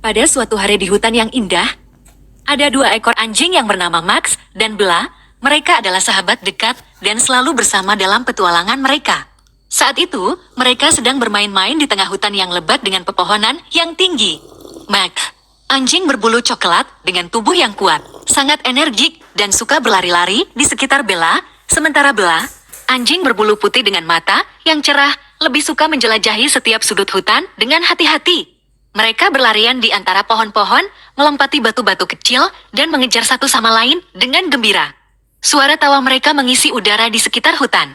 Pada suatu hari di hutan yang indah, ada dua ekor anjing yang bernama Max dan Bella. Mereka adalah sahabat dekat dan selalu bersama dalam petualangan mereka. Saat itu, mereka sedang bermain-main di tengah hutan yang lebat dengan pepohonan yang tinggi. Max, anjing berbulu coklat dengan tubuh yang kuat, sangat energik dan suka berlari-lari di sekitar Bella. Sementara Bella, anjing berbulu putih dengan mata yang cerah, lebih suka menjelajahi setiap sudut hutan dengan hati-hati. Mereka berlarian di antara pohon-pohon, melompati batu-batu kecil, dan mengejar satu sama lain dengan gembira. Suara tawa mereka mengisi udara di sekitar hutan.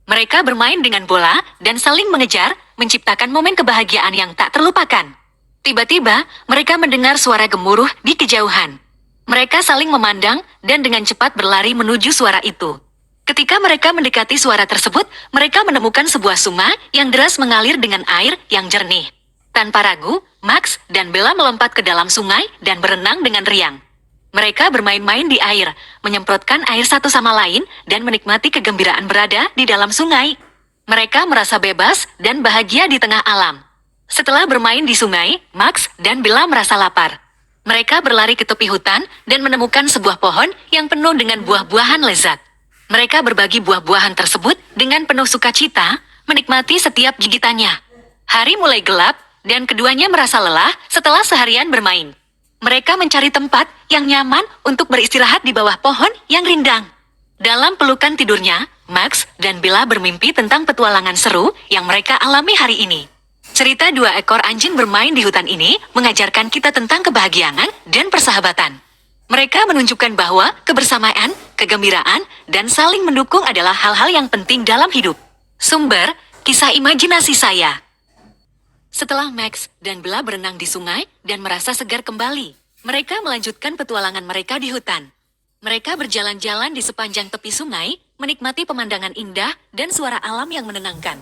Mereka bermain dengan bola dan saling mengejar, menciptakan momen kebahagiaan yang tak terlupakan. Tiba-tiba, mereka mendengar suara gemuruh di kejauhan. Mereka saling memandang dan dengan cepat berlari menuju suara itu. Ketika mereka mendekati suara tersebut, mereka menemukan sebuah sungai yang deras mengalir dengan air yang jernih. Tanpa ragu, Max dan Bella melompat ke dalam sungai dan berenang dengan riang. Mereka bermain-main di air, menyemprotkan air satu sama lain, dan menikmati kegembiraan berada di dalam sungai. Mereka merasa bebas dan bahagia di tengah alam. Setelah bermain di sungai, Max dan Bella merasa lapar. Mereka berlari ke tepi hutan dan menemukan sebuah pohon yang penuh dengan buah-buahan lezat. Mereka berbagi buah-buahan tersebut dengan penuh sukacita, menikmati setiap gigitannya. Hari mulai gelap, dan keduanya merasa lelah setelah seharian bermain. Mereka mencari tempat yang nyaman untuk beristirahat di bawah pohon yang rindang. Dalam pelukan tidurnya, Max dan Bella bermimpi tentang petualangan seru yang mereka alami hari ini. Cerita dua ekor anjing bermain di hutan ini mengajarkan kita tentang kebahagiaan dan persahabatan. Mereka menunjukkan bahwa kebersamaan, kegembiraan, dan saling mendukung adalah hal-hal yang penting dalam hidup. Sumber, kisah imajinasi saya. Setelah Max dan Bella berenang di sungai dan merasa segar kembali, mereka melanjutkan petualangan mereka di hutan. Mereka berjalan-jalan di sepanjang tepi sungai, menikmati pemandangan indah dan suara alam yang menenangkan.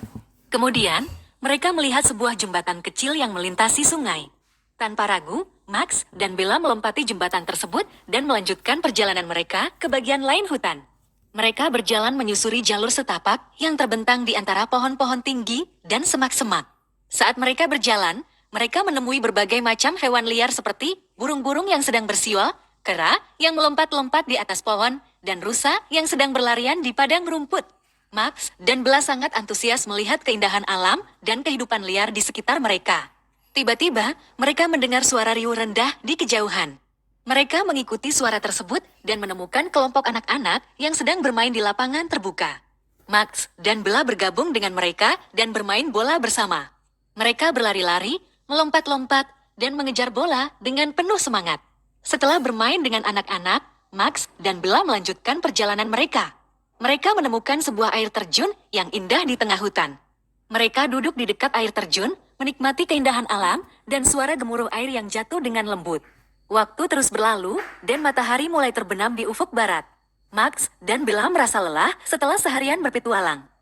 Kemudian, mereka melihat sebuah jembatan kecil yang melintasi sungai. Tanpa ragu, Max dan Bella melompati jembatan tersebut dan melanjutkan perjalanan mereka ke bagian lain hutan. Mereka berjalan menyusuri jalur setapak yang terbentang di antara pohon-pohon tinggi dan semak-semak. Saat mereka berjalan, mereka menemui berbagai macam hewan liar seperti burung-burung yang sedang bersiul, kera yang melompat-lompat di atas pohon, dan rusa yang sedang berlarian di padang rumput. Max dan Bella sangat antusias melihat keindahan alam dan kehidupan liar di sekitar mereka. Tiba-tiba, mereka mendengar suara riuh rendah di kejauhan. Mereka mengikuti suara tersebut dan menemukan kelompok anak-anak yang sedang bermain di lapangan terbuka. Max dan Bella bergabung dengan mereka dan bermain bola bersama. Mereka berlari-lari, melompat-lompat, dan mengejar bola dengan penuh semangat. Setelah bermain dengan anak-anak, Max dan Bella melanjutkan perjalanan mereka. Mereka menemukan sebuah air terjun yang indah di tengah hutan. Mereka duduk di dekat air terjun, menikmati keindahan alam, dan suara gemuruh air yang jatuh dengan lembut. Waktu terus berlalu, dan matahari mulai terbenam di ufuk barat. Max dan Bella merasa lelah setelah seharian berpetualang.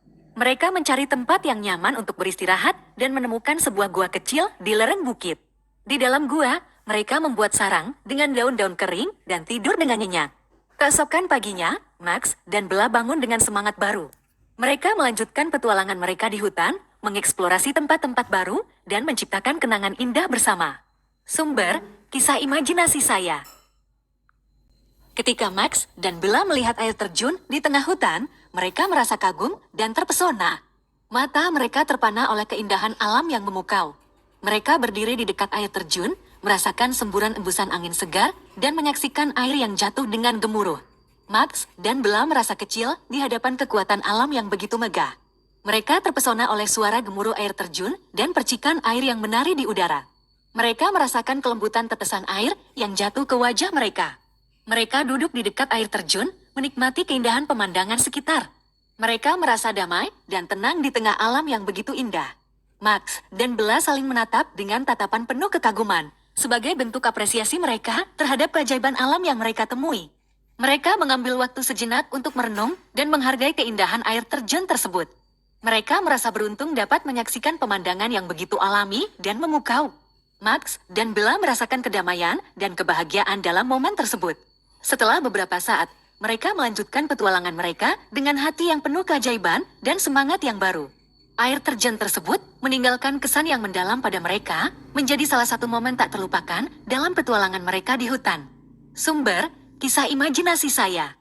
Mereka mencari tempat yang nyaman untuk beristirahat dan menemukan sebuah gua kecil di lereng bukit. Di dalam gua, mereka membuat sarang dengan daun-daun kering dan tidur dengan nyenyak. Keesokan paginya, Max dan Bella bangun dengan semangat baru. Mereka melanjutkan petualangan mereka di hutan, mengeksplorasi tempat-tempat baru, dan menciptakan kenangan indah bersama. Sumber, kisah imajinasi saya. Ketika Max dan Bella melihat air terjun di tengah hutan, mereka merasa kagum dan terpesona. Mata mereka terpana oleh keindahan alam yang memukau. Mereka berdiri di dekat air terjun, merasakan semburan embusan angin segar, dan menyaksikan air yang jatuh dengan gemuruh. Max dan Bella merasa kecil di hadapan kekuatan alam yang begitu megah. Mereka terpesona oleh suara gemuruh air terjun dan percikan air yang menari di udara. Mereka merasakan kelembutan tetesan air yang jatuh ke wajah mereka. Mereka duduk di dekat air terjun, menikmati keindahan pemandangan sekitar. Mereka merasa damai dan tenang di tengah alam yang begitu indah. Max dan Bella saling menatap dengan tatapan penuh kekaguman, sebagai bentuk apresiasi mereka terhadap keajaiban alam yang mereka temui. Mereka mengambil waktu sejenak untuk merenung dan menghargai keindahan air terjun tersebut. Mereka merasa beruntung dapat menyaksikan pemandangan yang begitu alami dan memukau. Max dan Bella merasakan kedamaian dan kebahagiaan dalam momen tersebut. Setelah beberapa saat, mereka melanjutkan petualangan mereka dengan hati yang penuh keajaiban dan semangat yang baru. Air terjun tersebut meninggalkan kesan yang mendalam pada mereka, menjadi salah satu momen tak terlupakan dalam petualangan mereka di hutan. Sumber, kisah imajinasi saya.